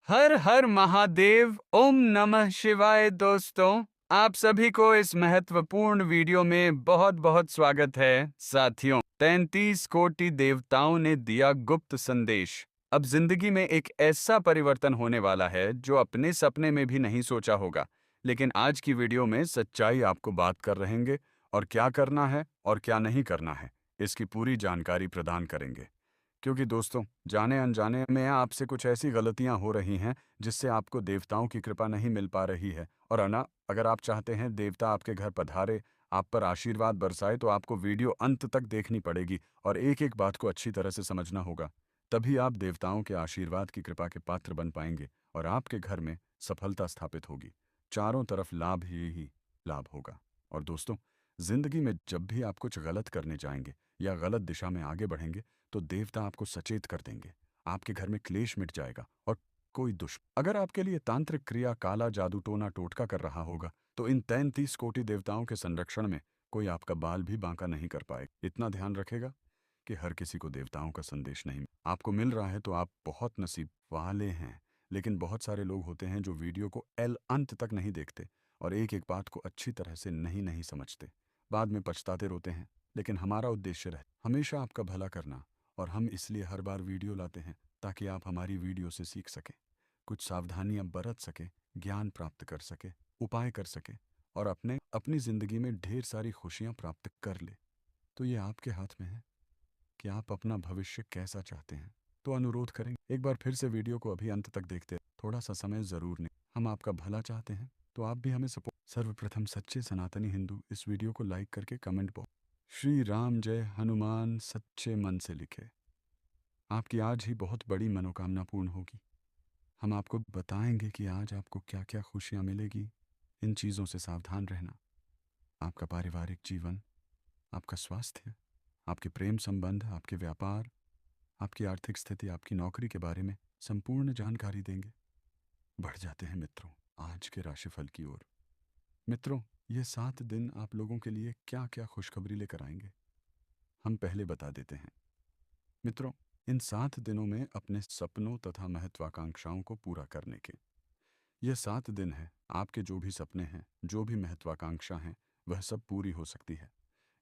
हर हर महादेव। ओम नमः शिवाय। दोस्तों, आप सभी को इस महत्वपूर्ण वीडियो में बहुत बहुत स्वागत है। साथियों, 33 कोटि देवताओं ने दिया गुप्त संदेश। अब जिंदगी में एक ऐसा परिवर्तन होने वाला है जो अपने सपने में भी नहीं सोचा होगा। लेकिन आज की वीडियो में सच्चाई आपको बात कर रहेंगे और क्या करना है और क्या नहीं करना है, इसकी पूरी जानकारी प्रदान करेंगे। क्योंकि दोस्तों, जाने अनजाने में आपसे कुछ ऐसी गलतियां हो रही हैं जिससे आपको देवताओं की कृपा नहीं मिल पा रही है। और अगर आप चाहते हैं देवता आपके घर पधारे, आप पर आशीर्वाद बरसाए, तो आपको वीडियो अंत तक देखनी पड़ेगी और एक एक बात को अच्छी तरह से समझना होगा। तभी आप देवताओं के आशीर्वाद की कृपा के पात्र बन पाएंगे और आपके घर में सफलता स्थापित होगी। चारों तरफ लाभ ही लाभ होगा। और दोस्तों, जिंदगी में जब भी आप कुछ गलत करने जाएंगे या गलत दिशा में आगे बढ़ेंगे तो देवता आपको सचेत कर देंगे। आपके घर में क्लेश मिट जाएगा और कोई दुश्मन अगर आपके लिए तांत्रिक क्रिया, काला जादू, टोना टोटका कर रहा होगा, तो इन 33 कोटि देवताओं के संरक्षण में कोई आपका बाल भी बांका नहीं कर पाएगा। इतना ध्यान रखेगा कि हर किसी को देवताओं का संदेश नहीं आपको मिल रहा है, तो आप बहुत नसीब वाले हैं। लेकिन बहुत सारे लोग होते हैं जो वीडियो को एल अंत तक नहीं देखते और एक एक बात को अच्छी तरह से नहीं समझते। बाद में पछताते रोते हैं। लेकिन हमारा उद्देश्य है हमेशा आपका भला करना, और हम इसलिए हर बार वीडियो लाते हैं ताकि आप हमारी वीडियो से सीख सकें, कुछ सावधानियां बरत सकें, ज्ञान प्राप्त कर सके, उपाय कर सके और अपनी जिंदगी में ढेर सारी खुशियां प्राप्त कर ले। तो ये आपके हाथ में है कि आप अपना भविष्य कैसा चाहते हैं। तो अनुरोध करेंगे, एक बार फिर से वीडियो को अभी अंत तक देखते हैं। थोड़ा सा समय जरूर नहीं, हम आपका भला चाहते हैं, तो आप भी हमें सपोर्ट। सर्वप्रथम सच्चे सनातनी हिंदू इस वीडियो को लाइक करके कमेंट बॉक्स श्री राम जय हनुमान सच्चे मन से लिखे। आपकी आज ही बहुत बड़ी मनोकामना पूर्ण होगी। हम आपको बताएंगे कि आज आपको क्या क्या खुशियां मिलेगी। इन चीज़ों से सावधान रहना। आपका पारिवारिक जीवन, आपका स्वास्थ्य, आपके प्रेम संबंध, आपके व्यापार, आपकी आर्थिक स्थिति, आपकी नौकरी के बारे में संपूर्ण जानकारी देंगे। बढ़ जाते हैं मित्रों आज के राशिफल की ओर। मित्रों, ये 7 दिन आप लोगों के लिए क्या क्या खुशखबरी लेकर आएंगे, हम पहले बता देते हैं। मित्रों, इन 7 दिनों में अपने सपनों तथा महत्वाकांक्षाओं को पूरा करने के ये 7 दिन हैं। आपके जो भी सपने हैं, जो भी महत्वाकांक्षा हैं, वह सब पूरी हो सकती है।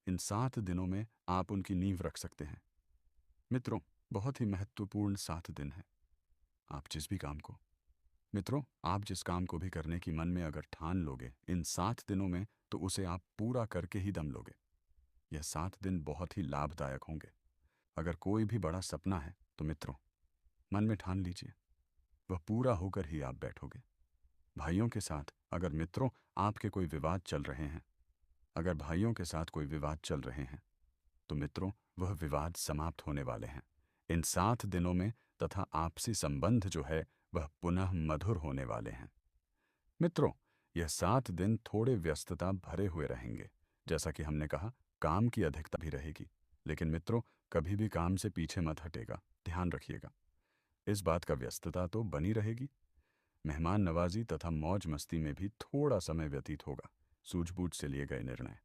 इन 7 दिनों में आप उनकी नींव रख सकते हैं। मित्रों, बहुत ही महत्वपूर्ण 7 दिन हैं। आप जिस भी काम को मित्रों, आप जिस काम को भी करने की मन में अगर ठान लोगे इन 7 दिनों में, तो उसे आप पूरा करके ही दम लोगे। यह 7 दिन बहुत ही लाभदायक होंगे। अगर कोई भी बड़ा सपना है तो मित्रों, मन में ठान लीजिए, वह पूरा होकर ही आप बैठोगे। भाइयों के साथ अगर मित्रों आपके कोई विवाद चल रहे हैं, अगर भाइयों के साथ कोई विवाद चल रहे हैं, तो मित्रों वह विवाद समाप्त होने वाले हैं इन 7 दिनों में, तथा आपसी संबंध जो है वह पुनः मधुर होने वाले हैं। मित्रों, यह 7 दिन थोड़े व्यस्तता भरे हुए रहेंगे। जैसा कि हमने कहा, काम की अधिकता भी रहेगी। लेकिन मित्रों, कभी भी काम से पीछे मत हटेगा, ध्यान रखिएगा। इस बात का व्यस्तता तो बनी रहेगी। मेहमान नवाजी तथा मौज मस्ती में भी थोड़ा समय व्यतीत होगा। सूझबूझ से लिए गए निर्णय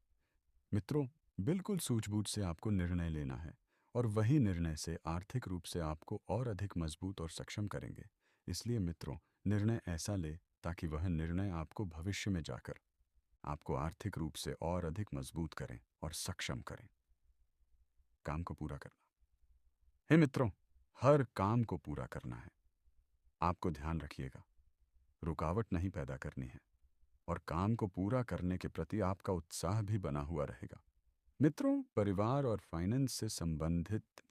मित्रों, बिल्कुल सूझबूझ से आपको निर्णय लेना है, और वही निर्णय से आर्थिक रूप से आपको और अधिक मजबूत और सक्षम करेंगे। इसलिए मित्रों, निर्णय ऐसा ले ताकि वह निर्णय आपको भविष्य में जाकर आपको आर्थिक रूप से और अधिक मजबूत करें और सक्षम करें। काम को पूरा करना, हे मित्रों, हर काम को पूरा करना है। आपको ध्यान रखिएगा, रुकावट नहीं पैदा करनी है, और काम को पूरा करने के प्रति आपका उत्साह भी बना हुआ रहेगा। मित्रों, परिवार और फाइनेंस से संबंधित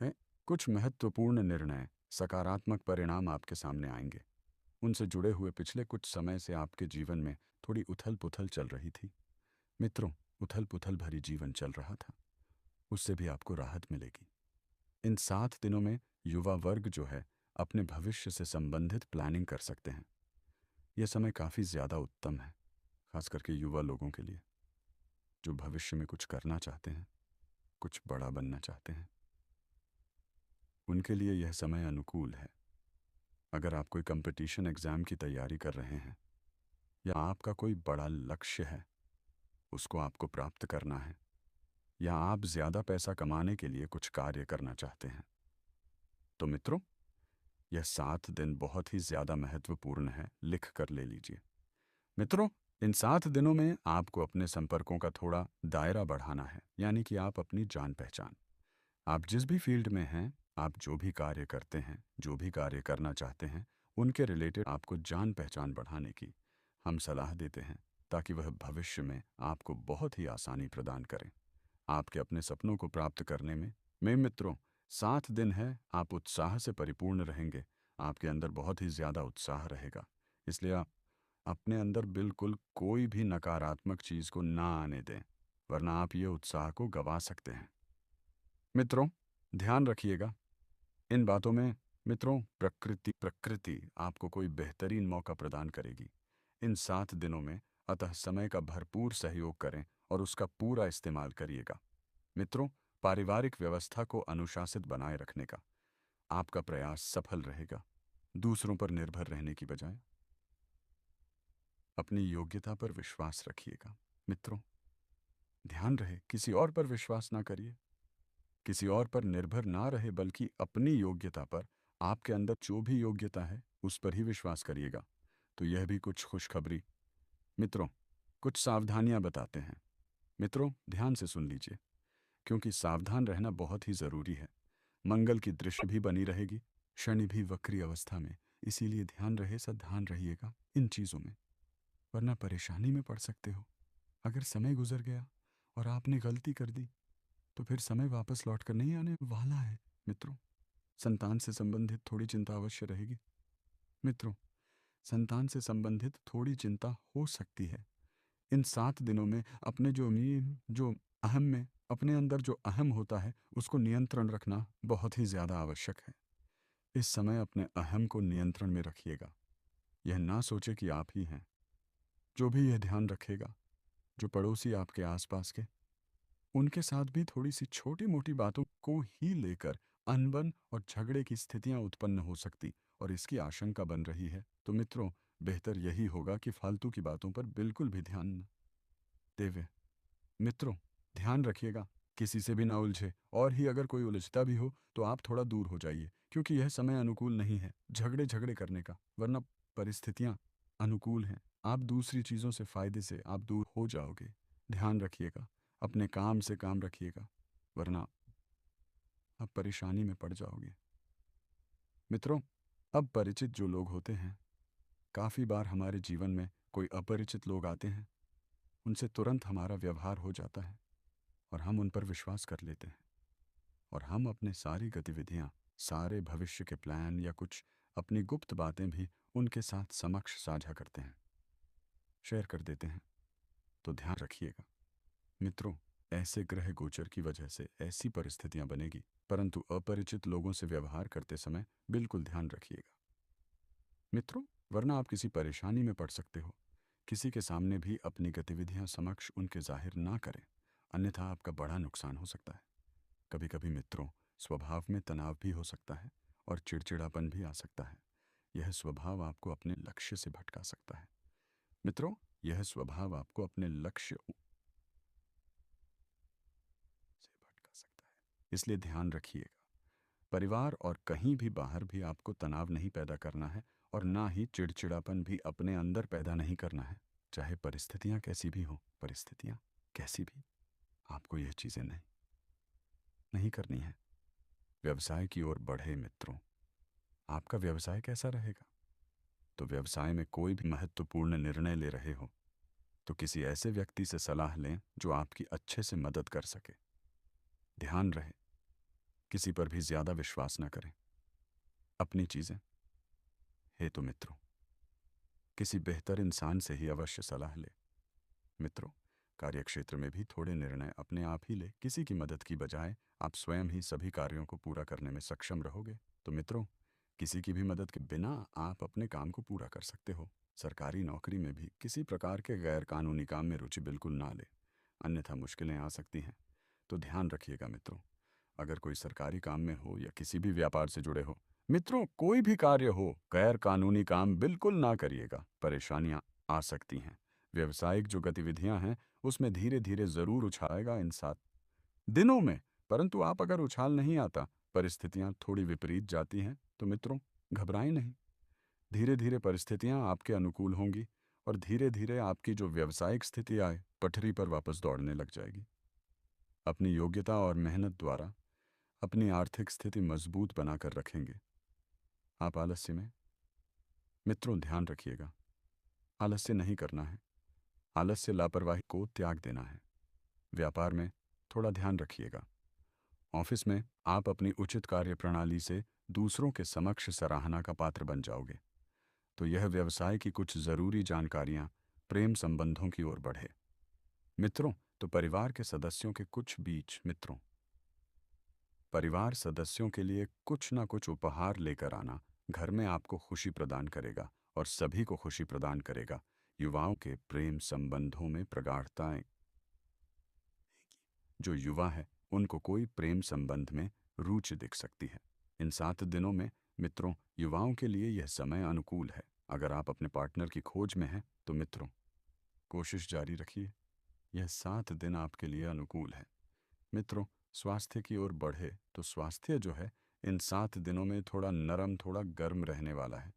हैं कुछ महत्वपूर्ण निर्णय, सकारात्मक परिणाम आपके सामने आएंगे। उनसे जुड़े हुए पिछले कुछ समय से आपके जीवन में थोड़ी उथल पुथल चल रही थी। मित्रों, उथल पुथल भरी जीवन चल रहा था, उससे भी आपको राहत मिलेगी। इन 7 दिनों में युवा वर्ग जो है अपने भविष्य से संबंधित प्लानिंग कर सकते हैं। यह समय काफ़ी ज़्यादा उत्तम है, खास करके युवा लोगों के लिए जो भविष्य में कुछ करना चाहते हैं, कुछ बड़ा बनना चाहते हैं। उनके लिए यह समय अनुकूल है। अगर आप कोई कंपटीशन एग्ज़ाम की तैयारी कर रहे हैं, या आपका कोई बड़ा लक्ष्य है, उसको आपको प्राप्त करना है, या आप ज़्यादा पैसा कमाने के लिए कुछ कार्य करना चाहते हैं, तो मित्रों, यह 7 दिन बहुत ही ज़्यादा महत्वपूर्ण है, लिख कर ले लीजिए। मित्रों, इन 7 दिनों में आपको अपने संपर्कों का थोड़ा दायरा बढ़ाना है, यानी कि आप अपनी जान पहचान, आप जिस भी फील्ड में हैं, आप जो भी कार्य करते हैं, जो भी कार्य करना चाहते हैं, उनके रिलेटेड आपको जान पहचान बढ़ाने की हम सलाह देते हैं, ताकि वह भविष्य में आपको बहुत ही आसानी प्रदान करें आपके अपने सपनों को प्राप्त करने में। मेरे मित्रों, 7 दिन है, आप उत्साह से परिपूर्ण रहेंगे, आपके अंदर बहुत ही ज़्यादा उत्साह रहेगा। इसलिए आप अपने अंदर बिल्कुल कोई भी नकारात्मक चीज़ को ना आने दें, वरना आप ये उत्साह को गंवा सकते हैं। मित्रों, ध्यान रखिएगा इन बातों में। मित्रों, प्रकृति आपको कोई बेहतरीन मौका प्रदान करेगी इन 7 दिनों में, अतः समय का भरपूर सहयोग करें और उसका पूरा इस्तेमाल करिएगा। मित्रों, पारिवारिक व्यवस्था को अनुशासित बनाए रखने का आपका प्रयास सफल रहेगा। दूसरों पर निर्भर रहने की बजाय अपनी योग्यता पर विश्वास रखिएगा। मित्रों, ध्यान रहे, किसी और पर विश्वास ना करिए, किसी और पर निर्भर ना रहे, बल्कि अपनी योग्यता पर, आपके अंदर जो भी योग्यता है उस पर ही विश्वास करिएगा। तो यह भी कुछ खुशखबरी मित्रों, कुछ सावधानियां बताते हैं। मित्रों, ध्यान से सुन लीजिए, क्योंकि सावधान रहना बहुत ही ज़रूरी है। मंगल की दृष्टि भी बनी रहेगी, शनि भी वक्री अवस्था में, इसीलिए ध्यान रहे, सावधान रहिएगा इन चीज़ों में, वरना परेशानी में पड़ सकते हो। अगर समय गुजर गया और आपने गलती कर दी तो फिर समय वापस लौट कर नहीं आने वाला है। मित्रों, संतान से संबंधित थोड़ी चिंता अवश्य रहेगी। मित्रों, संतान से संबंधित थोड़ी चिंता हो सकती है इन 7 दिनों में। अपने जो अहम में, अपने अंदर जो अहम होता है उसको नियंत्रण रखना बहुत ही ज़्यादा आवश्यक है। इस समय अपने अहम को नियंत्रण में रखिएगा। यह ना सोचे कि आप ही हैं। जो भी यह ध्यान रखेगा, जो पड़ोसी आपके आसपास के, उनके साथ भी थोड़ी सी छोटी मोटी बातों को ही लेकर अनबन और झगड़े की स्थितियां उत्पन्न हो सकती और इसकी आशंका बन रही है। तो मित्रों, बेहतर यही होगा कि फालतू की बातों पर बिल्कुल भी ध्यान न देवे। मित्रों, ध्यान रखिएगा, किसी से भी ना उलझे, और ही अगर कोई उलझता भी हो तो आप थोड़ा दूर हो जाइए, क्योंकि यह समय अनुकूल नहीं है झगड़े करने का, वरना परिस्थितियां अनुकूल हैं। आप दूसरी चीज़ों से फायदे से आप दूर हो जाओगे। ध्यान रखिएगा, अपने काम से काम रखिएगा, वरना आप परेशानी में पड़ जाओगे। मित्रों, अब परिचित जो लोग होते हैं, काफ़ी बार हमारे जीवन में कोई अपरिचित लोग आते हैं, उनसे तुरंत हमारा व्यवहार हो जाता है और हम उन पर विश्वास कर लेते हैं, और हम अपने सारी गतिविधियां, सारे भविष्य के प्लान या कुछ अपनी गुप्त बातें भी उनके साथ समक्ष साझा करते हैं, शेयर कर देते हैं। तो ध्यान रखिएगा मित्रों, ऐसे ग्रह गोचर की वजह से ऐसी परिस्थितियां बनेगी, परंतु अपरिचित लोगों से व्यवहार करते समय बिल्कुल ध्यान रखिएगा मित्रों, वरना आप किसी परेशानी में पड़ सकते हो। किसी के सामने भी अपनी गतिविधियां समक्ष उनके जाहिर ना करें, अन्यथा आपका बड़ा नुकसान हो सकता है। कभी कभी मित्रों, स्वभाव में तनाव भी हो सकता है और चिड़चिड़ापन भी आ सकता है। यह स्वभाव आपको अपने लक्ष्य से भटका सकता है। मित्रों, यह स्वभाव आपको अपने लक्ष्य से भटका सकता है, इसलिए ध्यान रखिएगा। परिवार और कहीं भी बाहर भी आपको तनाव नहीं पैदा करना है, और ना ही चिड़चिड़ापन भी अपने अंदर पैदा नहीं करना है। चाहे परिस्थितियां कैसी भी हों, परिस्थितियां कैसी भी, आपको यह चीज़ें नहीं करनी है। व्यवसाय की ओर बढ़े मित्रों, आपका व्यवसाय कैसा रहेगा? तो व्यवसाय में कोई भी महत्वपूर्ण निर्णय ले रहे हो तो किसी ऐसे व्यक्ति से सलाह लें जो आपकी अच्छे से मदद कर सके। ध्यान रहे, किसी पर भी ज़्यादा विश्वास न करें। अपनी चीज़ें है तो मित्रों, किसी बेहतर इंसान से ही अवश्य सलाह ले। मित्रों, कार्यक्षेत्र में भी थोड़े निर्णय अपने आप ही ले, किसी की मदद की बजाय आप स्वयं ही सभी कार्यों को पूरा करने में सक्षम रहोगे। तो मित्रों, किसी की भी मदद के बिना आप अपने काम को पूरा कर सकते हो। सरकारी नौकरी में भी किसी प्रकार के गैर कानूनी काम में रुचि बिल्कुल ना ले, अन्यथा मुश्किलें आ सकती हैं। तो ध्यान रखिएगा मित्रों, अगर कोई सरकारी काम में हो या किसी भी व्यापार से जुड़े हो, मित्रों कोई भी कार्य हो, गैर कानूनी काम बिल्कुल ना करिएगा, परेशानियां आ सकती हैं। व्यवसायिक जो गतिविधियां हैं उसमें धीरे धीरे ज़रूर उछालेगा इन 7 दिनों में, परंतु आप अगर उछाल नहीं आता, परिस्थितियां थोड़ी विपरीत जाती हैं, तो मित्रों घबराएं नहीं। धीरे धीरे परिस्थितियां आपके अनुकूल होंगी और धीरे धीरे आपकी जो व्यावसायिक स्थिति आए पटरी पर वापस दौड़ने लग जाएगी। अपनी योग्यता और मेहनत द्वारा अपनी आर्थिक स्थिति मजबूत बनाकर रखेंगे। आप आलस्य में, मित्रों ध्यान रखिएगा, आलस्य नहीं करना है। आलस्य लापरवाही को त्याग देना है। व्यापार में थोड़ा ध्यान रखिएगा। ऑफिस में आप अपनी उचित कार्य प्रणाली से दूसरों के समक्ष सराहना का पात्र बन जाओगे। तो यह व्यवसाय की कुछ जरूरी जानकारियां प्रेम संबंधों की ओर बढ़े। मित्रों, तो परिवार के सदस्यों के कुछ बीच मित्रों, परिवार सदस्यों के लिए कुछ ना कुछ उपहार लेकर आना घर में आपको खुशी प्रदान करेगा और सभी को खुशी प्रदान करेगा। युवाओं के प्रेम संबंधों में प्रगाढ़ताएं, जो युवा है उनको कोई प्रेम संबंध में रुचि दिख सकती है। इन 7 दिनों में मित्रों, युवाओं के लिए यह समय अनुकूल है। अगर आप अपने पार्टनर की खोज में हैं तो मित्रों कोशिश जारी रखिए। यह 7 दिन आपके लिए अनुकूल है। मित्रों, स्वास्थ्य की ओर बढ़े तो स्वास्थ्य जो है इन 7 दिनों में थोड़ा नरम, थोड़ा गर्म रहने वाला है।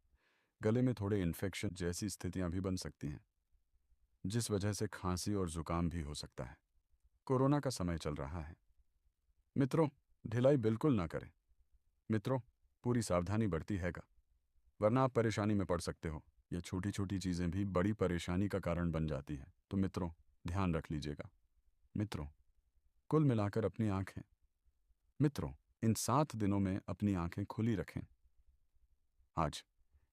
गले में थोड़े इन्फेक्शन जैसी स्थितियां भी बन सकती हैं, जिस वजह से खांसी और जुकाम भी हो सकता है। कोरोना का समय चल रहा है। मित्रों, ढिलाई बिल्कुल ना करें। मित्रों, पूरी सावधानी बरती हैगा, वरना आप परेशानी में पड़ सकते हो। ये छोटी छोटी चीज़ें भी बड़ी परेशानी का कारण बन जाती हैं, तो मित्रों ध्यान रख लीजिएगा। मित्रों, कुल मिलाकर अपनी आंखें, मित्रों इन 7 दिनों में अपनी आंखें खुली रखें। आज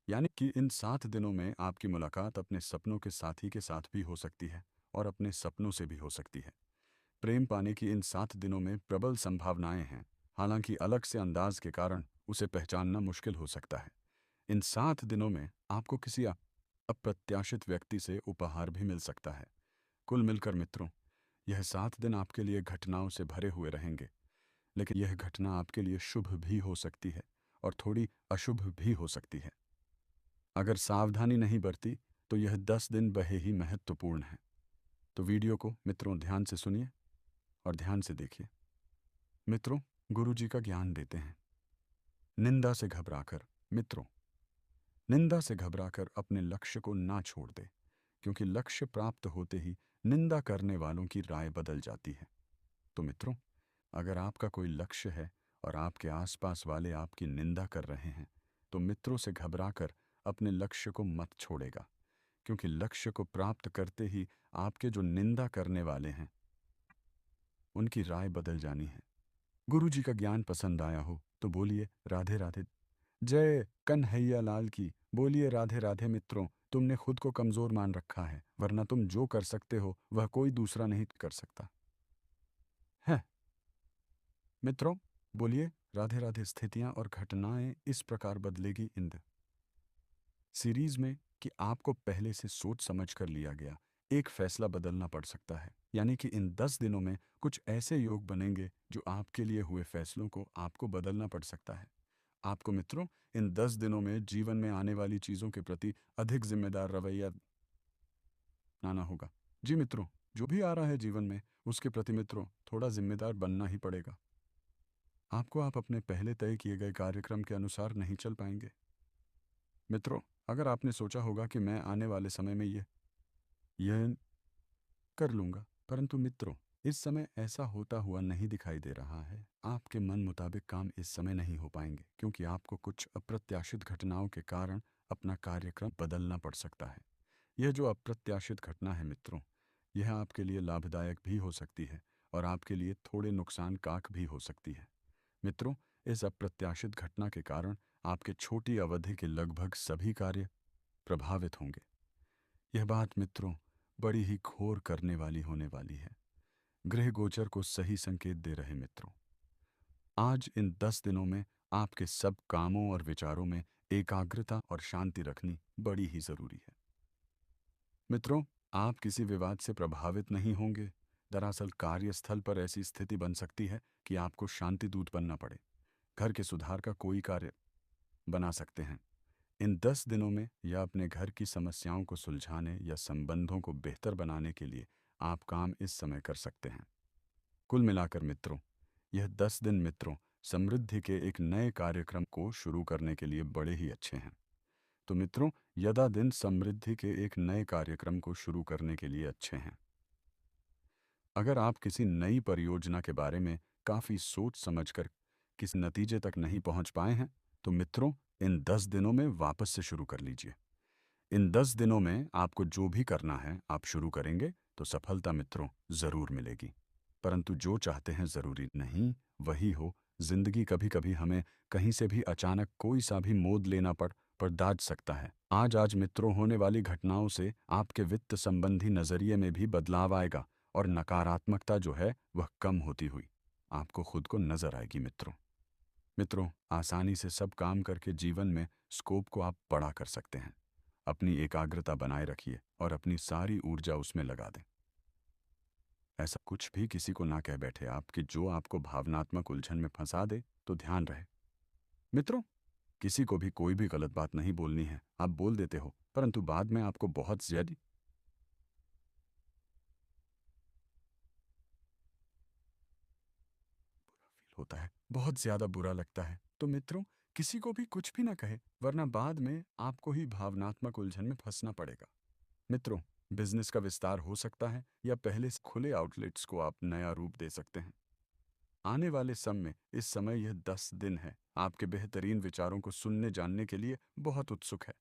यानी कि इन 7 दिनों में आपकी मुलाकात अपने सपनों के साथी के साथ भी हो सकती है और अपने सपनों से भी हो सकती है। प्रेम पाने की इन 7 दिनों में प्रबल संभावनाएं हैं, हालांकि अलग से अंदाज के कारण उसे पहचानना मुश्किल हो सकता है। इन 7 दिनों में आपको किसी अप्रत्याशित व्यक्ति से उपहार भी मिल सकता है। कुल मिलकर मित्रों, यह 7 दिन आपके लिए घटनाओं से भरे हुए रहेंगे, लेकिन यह घटना आपके लिए शुभ भी हो सकती है और थोड़ी अशुभ भी हो सकती है। अगर सावधानी नहीं बरती तो यह 10 दिन बहे ही महत्वपूर्ण है। तो वीडियो को मित्रों ध्यान से सुनिए और ध्यान से देखिए। मित्रों, गुरु जी का ज्ञान देते हैं, निंदा से घबराकर, मित्रों निंदा से घबराकर अपने लक्ष्य को ना छोड़ दे, क्योंकि लक्ष्य प्राप्त होते ही निंदा करने वालों की राय बदल जाती है। तो मित्रों, अगर आपका कोई लक्ष्य है और आपके आसपास वाले आपकी निंदा कर रहे हैं तो मित्रों से घबराकर अपने लक्ष्य को मत छोड़ेगा, क्योंकि लक्ष्य को प्राप्त करते ही आपके जो निंदा करने वाले हैं उनकी राय बदल जानी है। गुरु जी का ज्ञान पसंद आया हो तो बोलिए राधे राधे। जय कन्हैया लाल की। बोलिए राधे राधे। मित्रों, तुमने खुद को कमजोर मान रखा है, वरना तुम जो कर सकते हो वह कोई दूसरा नहीं कर सकता है। मित्रों, बोलिए राधे राधे। स्थितियां और घटनाएं इस प्रकार बदलेगी इन सीरीज में कि आपको पहले से सोच समझ कर लिया गया एक फैसला बदलना पड़ सकता है। यानी कि इन 10 दिनों में कुछ ऐसे योग बनेंगे जो आपके लिए हुए फैसलों को आपको बदलना पड़ सकता है। आपको मित्रों इन 10 दिनों में जीवन में आने वाली चीज़ों के प्रति अधिक जिम्मेदार रवैया अपनाना होगा। जी मित्रों, जो भी आ रहा है जीवन में उसके प्रति मित्रों थोड़ा जिम्मेदार बनना ही पड़ेगा। आपको आप अपने पहले तय किए गए कार्यक्रम के अनुसार नहीं चल पाएंगे। मित्रों, अगर आपने सोचा होगा कि मैं आने वाले समय में यह कर लूँगा, परंतु मित्रों इस समय ऐसा होता हुआ नहीं दिखाई दे रहा है। आपके मन मुताबिक काम इस समय नहीं हो पाएंगे, क्योंकि आपको कुछ अप्रत्याशित घटनाओं के कारण अपना कार्यक्रम बदलना पड़ सकता है। यह जो अप्रत्याशित घटना है मित्रों, यह आपके लिए लाभदायक भी हो सकती है और आपके लिए थोड़े नुकसानकारक भी हो सकती है। मित्रों, इस अप्रत्याशित घटना के कारण आपके छोटी अवधि के लगभग सभी कार्य प्रभावित होंगे। यह बात मित्रों बड़ी ही घोर करने वाली होने वाली है। गृह गोचर को सही संकेत दे रहे मित्रों, आज इन 10 दिनों में आपके सब कामों और विचारों में एकाग्रता और शांति रखनी बड़ी ही जरूरी है। मित्रों, आप किसी विवाद से प्रभावित नहीं होंगे। दरअसल कार्यस्थल पर ऐसी स्थिति बन सकती है कि आपको शांति दूत बनना पड़े। घर के सुधार का कोई कार्य बना सकते हैं। इन 10 दिनों में या अपने घर की समस्याओं को सुलझाने या संबंधों को बेहतर बनाने के लिए आप काम इस समय कर सकते हैं। कुल मिलाकर मित्रों, यह 10 दिन मित्रों समृद्धि के एक नए कार्यक्रम को शुरू करने के लिए बड़े ही अच्छे हैं। तो मित्रों, यदा दिन समृद्धि के एक नए कार्यक्रम को शुरू करने के लिए अच्छे हैं। अगर आप किसी नई परियोजना के बारे में काफ़ी सोच समझकर किसी नतीजे तक नहीं पहुंच पाए हैं, तो मित्रों, इन 10 दिनों में वापस से शुरू कर लीजिए। इन 10 दिनों में आपको जो भी करना है आप शुरू करेंगे तो सफलता मित्रों ज़रूर मिलेगी। परंतु जो चाहते हैं ज़रूरी नहीं वही हो। जिंदगी कभी कभी हमें कहीं से भी अचानक कोई सा भी मोड़ लेना पर दाज सकता है। आज मित्रों, होने वाली घटनाओं से आपके वित्त संबंधी नज़रिए में भी बदलाव आएगा और नकारात्मकता जो है वह कम होती हुई आपको खुद को नजर आएगी। मित्रों, आसानी से सब काम करके जीवन में स्कोप को आप बड़ा कर सकते हैं। अपनी एकाग्रता बनाए रखिए और अपनी सारी ऊर्जा उसमें लगा दें। ऐसा कुछ भी किसी को ना कह बैठे आप कि जो आपको भावनात्मक उलझन में फंसा दे। तो ध्यान रहे मित्रों, किसी को भी कोई भी गलत बात नहीं बोलनी है। आप बोल देते हो परंतु बाद में आपको बहुत ज्यादा फील होता है, बहुत ज्यादा बुरा लगता है। तो मित्रों, किसी को भी कुछ भी ना कहे, वरना बाद में आपको ही भावनात्मक उलझन में फंसना पड़ेगा। मित्रों, बिजनेस का विस्तार हो सकता है या पहले से खुले आउटलेट्स को आप नया रूप दे सकते हैं। आने वाले समय इस समय यह 10 दिन है आपके बेहतरीन विचारों को सुनने जानने के लिए बहुत उत्सुक है।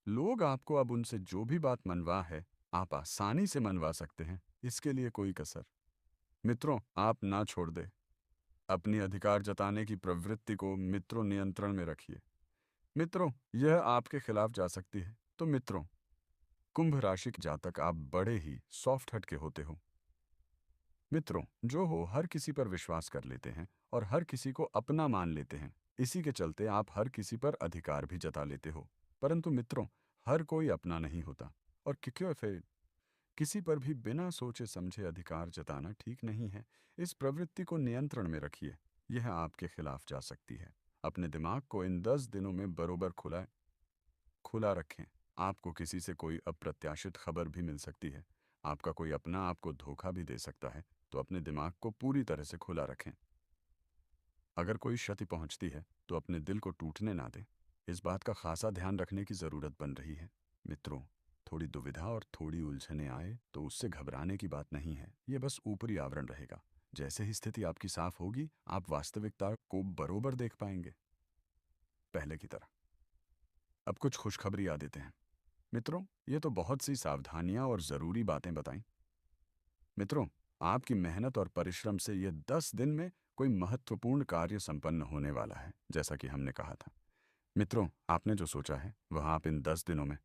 लोग आपको अब उनसे जो भी बात मनवा है आप आसानी से मनवा सकते हैं। इसके लिए कोई कसर मित्रों आप ना छोड़ दे। अपनी अधिकार जताने की प्रवृत्ति को मित्रों नियंत्रण में रखिए। मित्रों, यह आपके खिलाफ जा सकती है। तो मित्रों, कुंभ राशि के जातक आप बड़े ही सॉफ्ट हट के होते हो। मित्रों, जो हो हर किसी पर विश्वास कर लेते हैं और हर किसी को अपना मान लेते हैं। इसी के चलते आप हर किसी पर अधिकार भी जता लेते हो। परंतु मित्रों, हर कोई अपना नहीं होता और क्यों फिर किसी पर भी बिना सोचे समझे अधिकार जताना ठीक नहीं है। इस प्रवृत्ति को नियंत्रण में रखिए, यह आपके खिलाफ जा सकती है। अपने दिमाग को इन 10 दिनों में बरोबर खुला रखें। आपको किसी से कोई अप्रत्याशित खबर भी मिल सकती है। आपका कोई अपना आपको धोखा भी दे सकता है। तो अपने दिमाग को पूरी तरह से खुला रखें। अगर कोई क्षति पहुंचती है तो अपने दिल को टूटने ना दें। इस बात का खासा ध्यान रखने की ज़रूरत बन रही है। मित्रों, थोड़ी दुविधा और थोड़ी उलझने आए तो उससे घबराने की बात नहीं है। ये बस ऊपरी आवरण रहेगा। जैसे ही स्थिति आपकी साफ होगी आप वास्तविकता को बरोबर देख पाएंगे, पहले की तरह। अब कुछ खुशखबरी आ देते हैं। मित्रों, ये तो बहुत सी सावधानियां और ज़रूरी बातें बताई। मित्रों, आपकी मेहनत और परिश्रम से ये 10 दिन में कोई महत्वपूर्ण कार्य संपन्न होने वाला है, जैसा कि हमने कहा था। मित्रों, आपने जो सोचा है वह आप इन 10 दिनों में